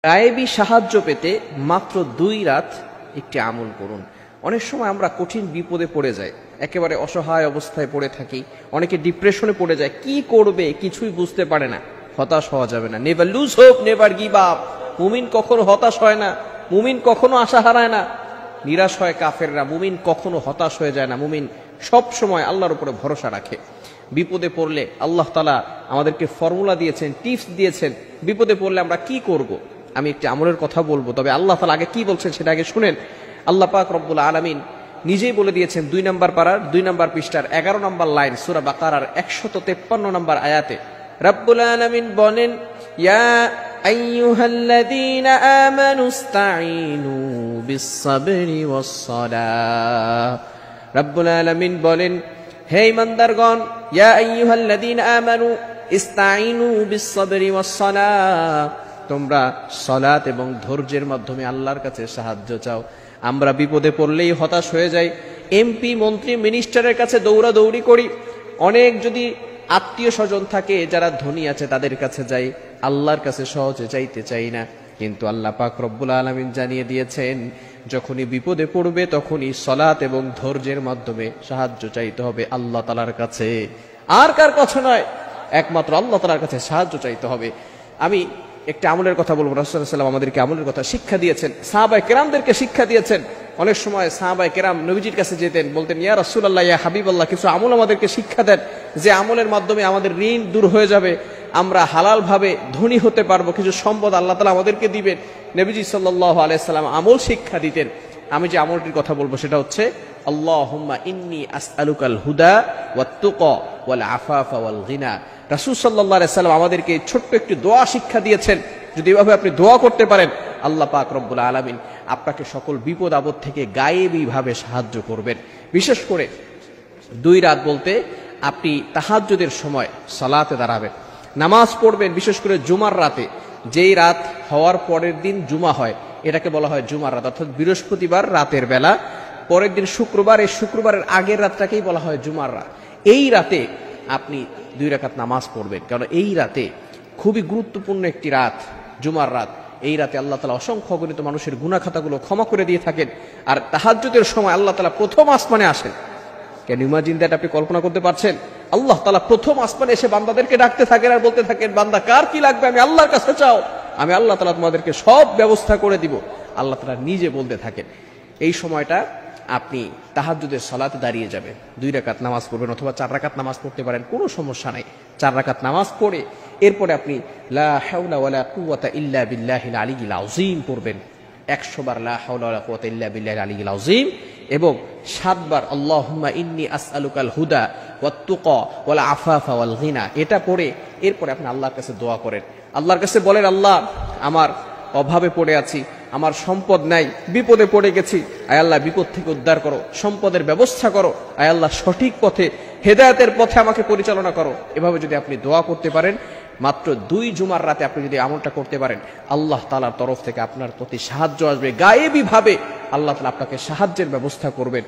গায়েবী সাহায্য পেতে মাত্র 2 রাত একটি আমল করুন। অনেক সময় আমরা কঠিন বিপদে পড়ে যাই, একেবারে অসহায় অবস্থায় পড়ে থাকি, অনেকে ডিপ্রেশনে পড়ে যায়, কি করবে কিছুই বুঝতে পারে না। হতাশ হওয়া যাবে না। Never lose hope, never give up. মুমিন কখনো হতাশ হয় না, মুমিন কখনো আশা হারায় না। নিরাশ হয় কাফেররা, মুমিন কখনো হতাশ হয়ে যায় না। মুমিন সব সময় আল্লাহর উপরে ভরসা রাখে। বিপদে পড়লে আল্লাহ তাআলা আমাদেরকে ফর্মুলা দিয়েছেন, টিপস দিয়েছেন। বিপদে পড়লে আমরা কি করব। আমি একটি আমলের কথা বলবো, তবে আল্লাহ তাআলা আগে কি বলছেন সেটা আগে শুনেন। আল্লাহ পাক রব্বুল আলামিন নিজেই বলে দিয়েছেন 2 নম্বর পারার 2 নম্বর পৃষ্ঠার 11 নম্বর লাইন সূরা বাকারার 153 নম্বর আয়াতে রব্বুল আলামিন বলেন, ইয়া আইয়ুহাল্লাযীনা আমানুস্তাঈনু বিস-সাবরি ওয়াস-সালাহ। রব্বুল আলামিন বলেন, হে ঈমানদারগণ, ইয়া আইয়ুহাল্লাযীনা আমানু ইস্তাঈনু বিস-সাবরি ওয়াস-সালাহ, তোমরা সালাত এবং ধৈর্যের মাধ্যমে আল্লাহর কাছে সাহায্য চাও। আমরা বিপদে পড়লেই হতাশ হয়ে যাই, এমপি মন্ত্রী মিনিস্টারের কাছে দৌড়াদৌড়ি করি। অনেক যদি আত্মীয় স্বজন থাকে যারা ধনী আছে তাদের কাছে যাই, আল্লাহর কাছে সহজে চাইতে চাই না। কিন্তু আল্লাহ পাক রব্বুল আলামিন জানিয়ে দিয়েছেন, যখনই বিপদে পড়বে তখনই সালাত এবং ধৈর্যের মাধ্যমে সাহায্য চাইতে হবে আল্লাহ তাআলার কাছে, আর কার কাছে নয়, একমাত্র আল্লাহ তাআলার কাছে সাহায্য চাইতে হবে। আমি একটা আমলের কথা বলবো। রাসূলুল্লাহ সাল্লাল্লাহু আলাইহি ওয়াসাল্লাম আমাদেরকে আমলের কথা শিক্ষা দিয়েছেন, সাহাবায়ে কেরামদেরকে শিক্ষা দিয়েছেন। অনেক সময় সাহাবায়ে কেরাম নবীজির কাছে যেতেন, বলতেন, ইয়া রাসূলুল্লাহ, ইয়া হাবিবাল্লাহ, কিছু আমল আমাদেরকে শিক্ষা দেন, যে আমলের মাধ্যমে আমাদের ঋণ দূর হয়ে যাবে, আমরা হালাল ভাবে ধনী হতে পারবো, কিছু সম্পদ আল্লাহ তাআলা আমাদেরকে দিবেন। নবীজি সাল্লাল্লাহু আলাইহি ওয়াসাল্লাম আমল শিক্ষা দিতেন। আমি যে আমলটির কথা বলবো সেটা হচ্ছে, আল্লাহুম্মা ইন্নী আসআলুকাল হুদা ওয়াত তুকা ওয়াল আফাফা ওয়াল গিনা। রাসূল সাল্লাল্লাহু আলাইহি ওয়াসাল্লাম আমাদেরকে ছোট্ট একটি দোয়া শিক্ষা দিয়েছেন। যদি এভাবে আপনি দোয়া করতে পারেন, আল্লাহ পাক রব্বুল আলামিন আপনাকে সকল বিপদ আপদ থেকে গায়েবী ভাবে সাহায্য করবেন। বিশেষ করে 2 রাত বলতে আপনি তাহাজ্জুদের সময় সালাতে দাঁড়াবেন, নামাজ পড়বেন। বিশেষ করে জুমার রাতে, যেই রাত হওয়ার পরের দিন জুমা হয়, এটাকে বলা হয় জুমার রাত, অর্থাৎ বৃহস্পতিবার রাতের বেলা, পরের দিন শুক্রবার, এই শুক্রবারের আগের রাতটাকেই বলা হয় জুমার রাত। এই রাতে আপনি 2 রাকাত নামাজ পড়বেন, কারণ এই রাতে খুবই গুরুত্বপূর্ণ একটি রাত, জুমার রাত। এই রাতে আল্লাহ তাআলা অসংখ্য অগণিত মানুষের গুনাহ খাতাগুলো ক্ষমা করে দিয়ে থাকেন। আর তাহাজ্জুদের সময় আল্লাহ তাআলা প্রথম আসমানে আসেন। Can imagine that? আপনি কল্পনা করতে পারছেন? আল্লাহ তাআলা প্রথম আসমানে এসে বান্দাদেরকে ডাকতে থাকেন আর বলতে থাকেন, বান্দা কার কি লাগবে আমি আল্লাহর কাছে চাও, আমি আল্লাহ তাআলা তোমাদেরকে সব ব্যবস্থা করে দিব। আল্লাহ তাআলা নিজে বলতে থাকেন। এই সময়টা আপনি তাহাজ্জুদের সালাতে দাঁড়িয়ে যাবেন, 2 রাকাত নামাজ পড়বেন, অথবা 4 রাকাত নামাজ পড়তে পারেন, কোনো সমস্যা নাই। 4 রাকাত নামাজ পড়ে এরপরে আপনি লা হাওলা ওয়ালা কুওয়াতা ইল্লা বিল্লাহিল আলিয়্যিল আযীম পড়বেন। 100 বার লা হাওলা ওয়ালা কুওয়াতা ইল্লা বিল্লাহিল আলিয়্যিল আযীম, এবং 7 বার আল্লাহুম্মা ইন্নী আসআলুকাল হুদা ওয়াত তুকা ওয়াল আফাফা ওয়াল গিনা। এটা পড়ে এরপরে আপনি আল্লাহর কাছে দোয়া করেন। আল্লাহর কাছে বলেন, আল্লাহ, আমার অভাবে পড়ে আছি, আমার সম্পদ নাই, বিপদে পড়ে গেছি, আয় আল্লাহ বিপদ থেকে উদ্ধার করো, সম্পদের ব্যবস্থা করো, আয় আল্লাহ সঠিক পথে, হেদায়েতের পথে আমাকে পরিচালনা করো। এভাবে যদি আপনি দোয়া করতে পারেন, মাত্র 2 জুমার রাতে আপনি যদি আমলটা করতে পারেন, আল্লাহ তাআলার তরফ থেকে আপনার প্রতি সাহায্য আসবে। গায়েবী ভাবে আল্লাহ তাআলা আপনাকে সাহায্যের ব্যবস্থা করবেন।